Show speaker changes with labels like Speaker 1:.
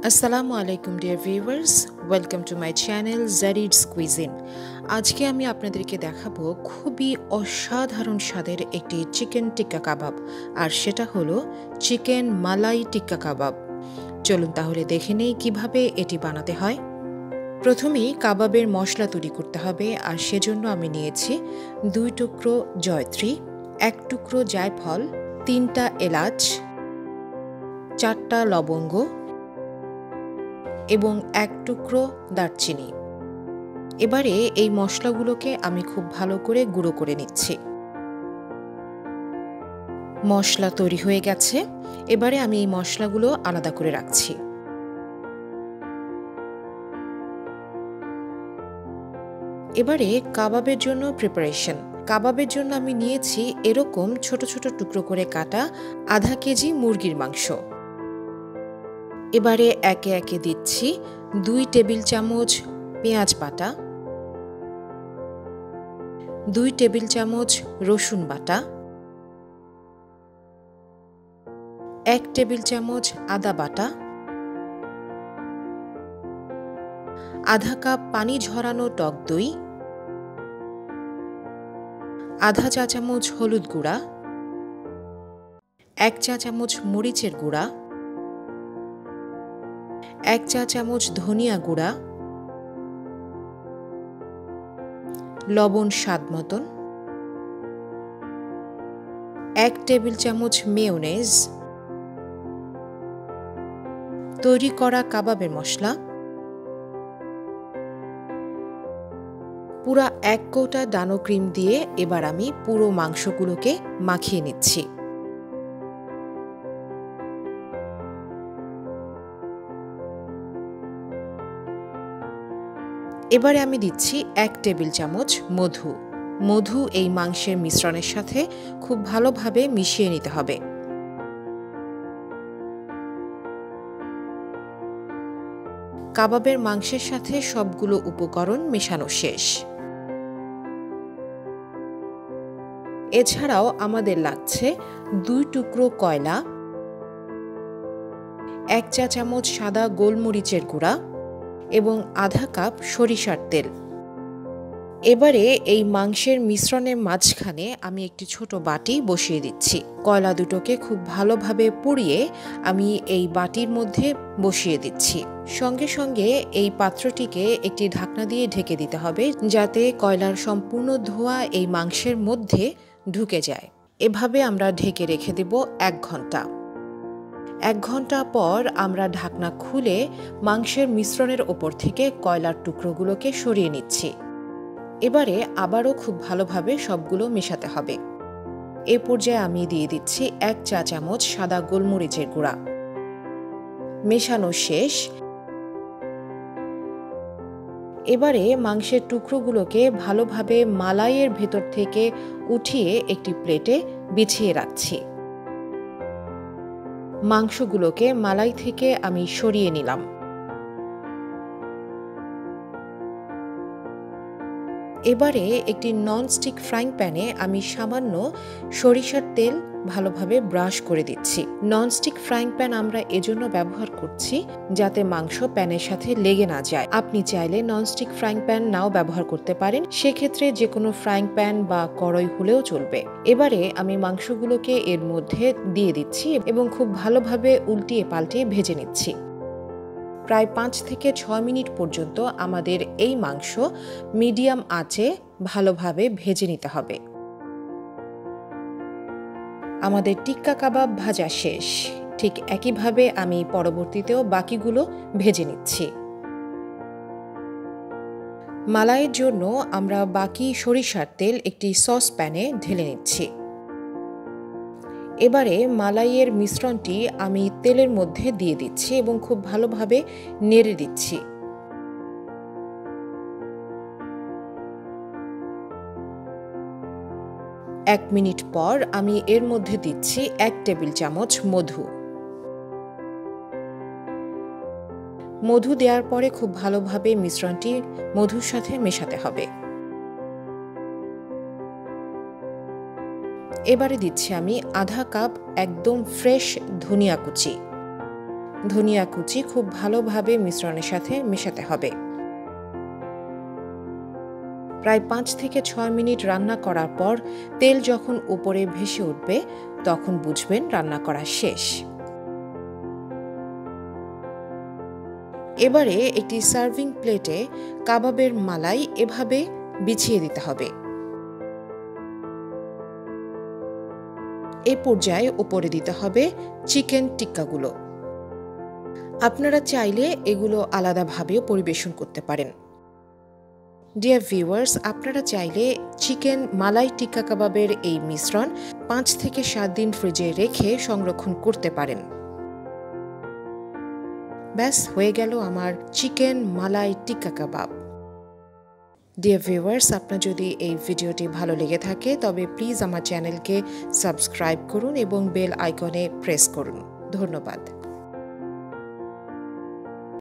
Speaker 1: আসসালামু আলাইকুম dear viewers, welcome to my channel জারিডস কুইজিন। আজকে আমি আপনাদেরকে দেখাবো খুবই অসাধারণ স্বাদের একটি চিকেন টিক্কা কাবাব, আর সেটা হলো চিকেন মালাই টিক্কা কাবাব। চলুন তাহলে দেখে নেই কিভাবে এটি বানাতে হয়। প্রথমেই কাবাবের মশলা তৈরি করতে হবে, আর সেজন্য আমি নিয়েছি 2 টুকরো জয়ত্রী, 1 টুকরো জায়ফল, 3টা এলাচ, 4টা লবঙ্গ এবং 1 টুকরো দারচিনি। এবারে এই মশলাগুলোকে আমি খুব ভালো করে গুঁড়ো করে নিচ্ছি। মশলা তৈরি হয়ে গেছে। এবারে আমি এই মশলাগুলো আলাদা করে রাখছি। এবারে কাবাবের জন্য প্রিপারেশন। কাবাবের জন্য আমি নিয়েছি এরকম ছোট ছোট টুকরো করে কাটা আধা কেজি মুরগির মাংস। এবারে একে একে দিচ্ছি 2 টেবিল চামচ পেঁয়াজ বাটা, 2 টেবিল চামচ রসুন বাটা, 1 টেবিল চামচ আদা বাটা, আধা কাপ পানি ঝরানো টক দই, আধা চা চামচ হলুদ গুঁড়া, 1 চা চামচ মরিচের গুঁড়া, 1 চা চামচ ধনিয়া গুঁড়া, লবণ স্বাদ মতন, 1 টেবিল চামচ মেয়োনেজ, তৈরি করা কাবাবের মশলা, পুরা 1 কৌটা ডানো ক্রিম দিয়ে এবার আমি পুরো মাংসগুলোকে মাখিয়ে নিচ্ছি। এবারে আমি দিচ্ছি 1 টেবিল চামচ মধু। মধু এই মাংসের মিশ্রণের সাথে খুব ভালোভাবে মিশিয়ে নিতে হবে। কাবাবের মাংসের সাথে সবগুলো উপকরণ মেশানো শেষ। এছাড়াও আমাদের লাগছে 2 টুকরো কয়লা, 1 চা চামচ সাদা গোলমরিচের গুঁড়া এবং আধা কাপ সরিষার তেল। এবারে এই মাংসের মিশ্রণের মাঝখানে আমি একটি ছোট বাটি বসিয়ে দিচ্ছি। কয়লা দুটোকে খুব ভালোভাবে পুড়িয়ে আমি এই বাটির মধ্যে বসিয়ে দিচ্ছি। সঙ্গে সঙ্গে এই পাত্রটিকে একটি ঢাকনা দিয়ে ঢেকে দিতে হবে, যাতে কয়লার সম্পূর্ণ ধোঁয়া এই মাংসের মধ্যে ঢুকে যায়। এভাবে আমরা ঢেকে রেখে দেব 1 ঘন্টা। 1 ঘন্টা পর আমরা ঢাকনা খুলে মাংসের মিশ্রণের ওপর থেকে কয়লার টুকরোগুলোকে সরিয়ে নিচ্ছি। এবারে আবারও খুব ভালোভাবে সবগুলো মেশাতে হবে। এ পর্যায়ে আমি দিয়ে দিচ্ছি 1 চা চামচ সাদা গোলমরিচের গুঁড়া। মেশানো শেষ। এবারে মাংসের টুকরোগুলোকে ভালোভাবে মালাইয়ের ভেতর থেকে উঠিয়ে একটি প্লেটে বিছিয়ে রাখছি। মাংসগুলোকে মালাই থেকে আমি সরিয়ে নিলাম। এবারে একটি ননস্টিক ফ্রাইং প্যানে আমি সামান্য সরিষার তেল ভালোভাবে ব্রাশ করে দিচ্ছি। ননস্টিক ফ্রাইং প্যান আমরা এজন্য ব্যবহার করছি যাতে মাংস প্যানের সাথে লেগে না যায়। আপনি চাইলে ননস্টিক ফ্রাইং প্যান নাও ব্যবহার করতে পারেন, সেক্ষেত্রে যে কোনো ফ্রাইং প্যান বা কড়াই হলেও চলবে। এবারে আমি মাংসগুলোকে এর মধ্যে দিয়ে দিচ্ছি এবং খুব ভালোভাবে উল্টিয়ে পাল্টিয়ে ভেজে নিচ্ছি। প্রায় 5 থেকে 6 মিনিট পর্যন্ত আমাদের এই মাংস মিডিয়াম আঁচে ভালোভাবে ভেজে নিতে হবে। আমাদের টিক্কা কাবাব ভাজা শেষ। ঠিক একইভাবে আমি পরবর্তীতেও বাকিগুলো ভেজে নিচ্ছি। মালাইয়ের জন্য আমরা বাকি সরিষার তেল একটি সস প্যানে ঢেলে নিচ্ছি। এবারে মালাইয়ের মিশ্রণটি আমি তেলের মধ্যে দিয়ে দিচ্ছি এবং খুব ভালোভাবে নেড়ে দিচ্ছি। এক মিনিট পর আমি এর মধ্যে দিচ্ছি 1 টেবিল চামচ মধু। মধু দেওয়ার পরে খুব ভালোভাবে মিশ্রণটি মধুর সাথে মেশাতে হবে। এবারে দিচ্ছি আমি আধা কাপ একদম ফ্রেশ ধনিয়া কুচি। ধনিয়া কুচি খুব ভালোভাবে মিশ্রণের সাথে মেশাতে হবে। প্রায় 5 থেকে 6 মিনিট রান্না করার পর তেল যখন উপরে ভেসে উঠবে তখন বুঝবেন রান্না করা শেষ। এবারে একটি সার্ভিং প্লেটে কাবাবের মালাই এভাবে বিছিয়ে দিতে হবে। এ পর্যায়ে উপরে দিতে হবে চিকেন টিক্কাগুলো। আপনারা চাইলে এগুলো আলাদাভাবেও পরিবেশন করতে পারেন। ডিয়ার ভিউয়ার্স, আপনারা চাইলে চিকেন মালাই টিক্কা কাবাবের এই মিশ্রণ 5 থেকে 7 দিন ফ্রিজে রেখে সংরক্ষণ করতে পারেন। ব্যাস হয়ে গেল আমার চিকেন মালাই টিক্কা কাবাব। ডিয়ার ভিউয়ার্স, আপনার যদি এই ভিডিওটি ভালো লেগে থাকে তবে প্লিজ আমার চ্যানেলকে সাবস্ক্রাইব করুন এবং বেল আইকনে প্রেস করুন। ধন্যবাদ।